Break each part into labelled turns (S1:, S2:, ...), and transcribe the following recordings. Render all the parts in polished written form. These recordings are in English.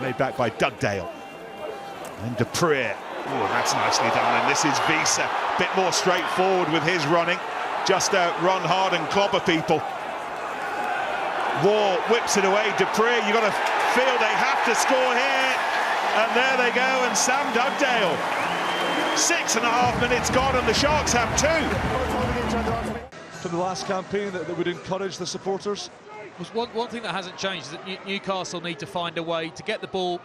S1: Laid back by Dugdale. And Dupree. Oh, that's nicely done. And this is Visa. Bit more straightforward with his running. Just run hard and clobber people. War whips it away. Dupree, you've got to feel they have to score here. And there they go. And Sam Dugdale. 6.5 minutes gone, and the Sharks have 2.
S2: From the last campaign that would encourage the supporters.
S3: One thing that hasn't changed is that Newcastle need to find a way to get the ball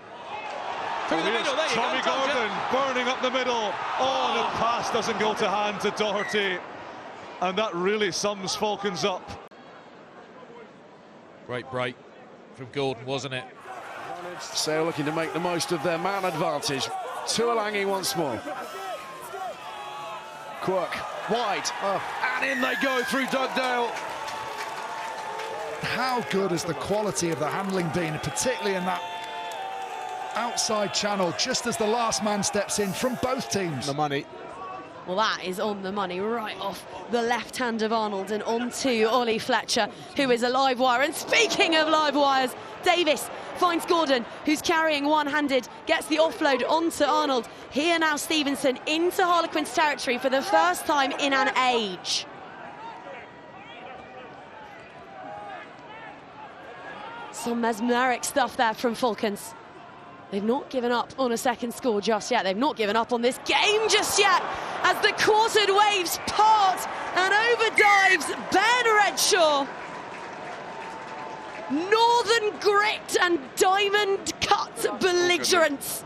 S3: through the middle. There you
S2: Tommy
S3: go,
S2: Gordon burning up the middle. Oh, the pass doesn't go to hand to Doherty. And that really sums Falcons up.
S3: Great break from Gordon, wasn't it?
S4: Sale looking to make the most of their man advantage. Tuolangi once more. Quirk, wide, and in they go through Dugdale.
S5: How good has the quality of the handling been, particularly in that outside channel, just as the last man steps in from both teams.
S2: The money.
S6: Well, that is on the money, right off the left hand of Arnold and onto Ollie Fletcher, who is a live wire. And speaking of live wires, Davis finds Gordon, who's carrying one-handed, gets the offload onto Arnold. Here now Stevenson into Harlequins territory for the first time in an age. Some mesmeric stuff there from Falcons. They've not given up on a second score just yet. They've not given up on this game just yet, as the quartered waves part and overdives Ben Redshaw. Northern grit and diamond cut belligerence.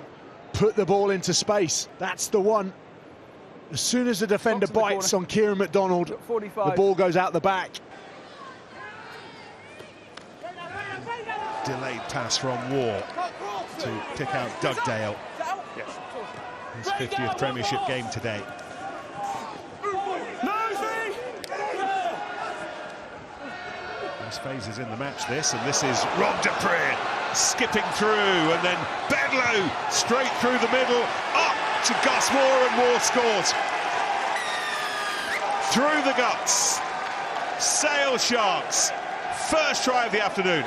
S1: Put the ball into space. That's the one. As soon as the defender bites on Kieran McDonald, the ball goes out the back. Delayed pass from War to pick out Dugdale. His 50th Premiership game today. First phases in the match, this, and this is Rob Dupree skipping through, and then Bedlow straight through the middle, up to Gus Moore, and Moore scores. Through the guts, Sale Sharks, first try of the afternoon.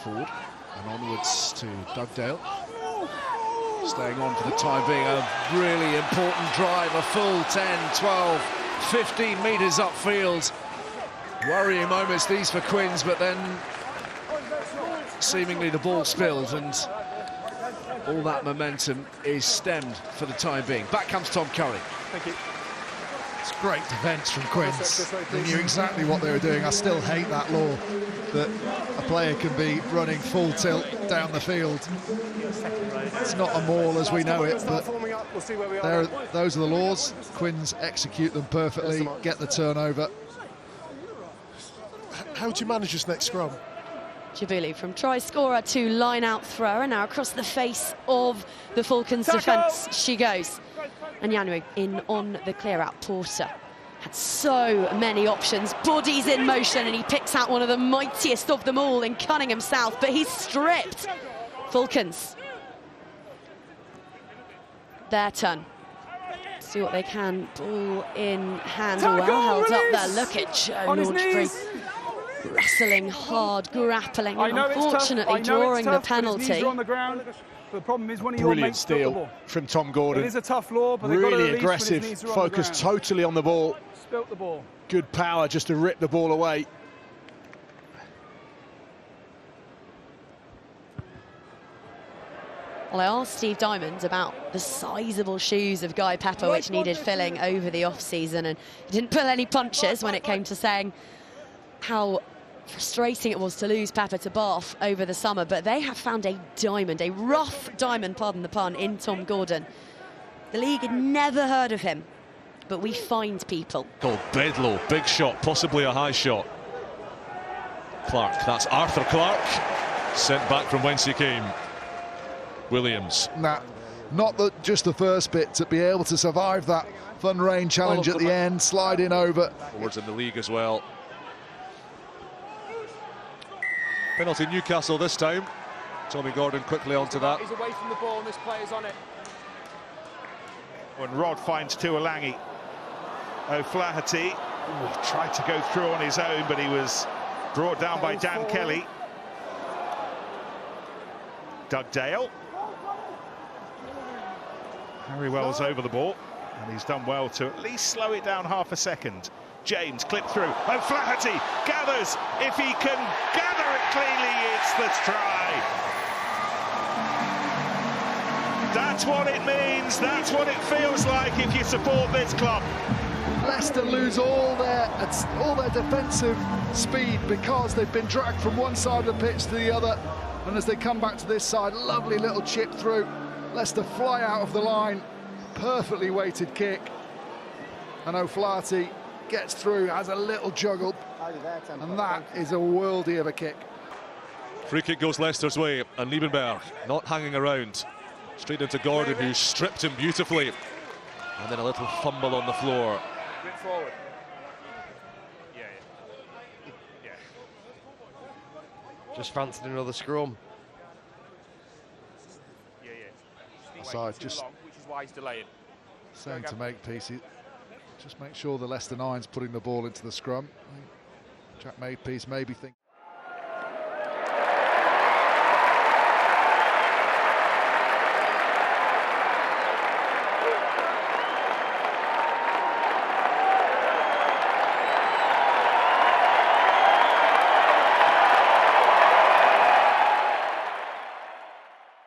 S4: Forward and onwards to Dugdale. Staying on for the time being, a really important drive, a full 10, 12, 15 metres upfield. Worrying moments these for Quins, but then seemingly the ball spilled and all that momentum is stemmed for the time being. Back comes Tom Curry.
S2: Thank you.
S5: It's great defence from Quins. They knew exactly what they were doing. I still hate that law that a player can be running full tilt down the field. It's not a maul as we know it, but those are the laws. Quins execute them perfectly, get the turnover.
S7: How do you manage this next scrum?
S6: Jabuli from try scorer to line-out thrower, now across the face of the Falcons defence she goes. And Yanwu in on the clear-out. Porter had so many options, bodies in motion, and he picks out one of the mightiest of them all in Cunningham South, but he's stripped. Falcons. Their turn. See what they can. Ball in hand, well held up there. Look at Joe Launchbury. Wrestling hard, grappling, and unfortunately drawing the penalty.
S8: The problem is one of
S1: Brilliant steal from Tom Gordon.
S8: It is a tough law, but
S1: really aggressive, focused totally on the ball.
S8: Spilt the ball.
S1: Good power just to rip the ball away.
S6: Well, I asked Steve Diamond about the sizable shoes of Guy Pepper, which needed filling over the off-season, and he didn't pull any punches when it came to saying how frustrating it was to lose Pepper to Bath over the summer, but they have found a diamond, a rough diamond, pardon the pun, in Tom Gordon. The league had never heard of him, but we find people.
S2: Called Bedlow, big shot, possibly a high shot. Clark, that's Arthur Clark, sent back from whence he came. Williams.
S5: Not just the first bit, to be able to survive that fun rain challenge at the end, sliding over.
S2: Forwards in the league as well. Penalty Newcastle this time. Tommy Gordon quickly onto that.
S8: He's away from the ball and this player's on it.
S1: When Rod finds Tuolangi, O'Flaherty tried to go through on his own, but he was Brought down by Dan Kelly. Dugdale. Harry Wells over the ball, and he's done well to at least slow it down half a second. James clipped through. O'Flaherty gathers. If he can gather it cleanly, it's the try. That's what it means. That's what it feels like if you support this club.
S5: Leicester lose all their defensive speed because they've been dragged from one side of the pitch to the other, and as they come back to this side, lovely little chip through. Leicester fly out of the line, perfectly weighted kick, and O'Flaherty gets through, has a little juggle, and that is a worldie of a kick.
S2: Free kick goes Leicester's way, and Liebenberg not hanging around. Straight into Gordon, who stripped him beautifully. And then a little fumble on the floor.
S8: Bit forward.
S9: Just fancied another scrum.
S5: So just
S8: which is why he's delaying.
S5: saying to Makepeace, just make sure the Leicester Nine's putting the ball into the scrum. Jack Makepeace maybe think.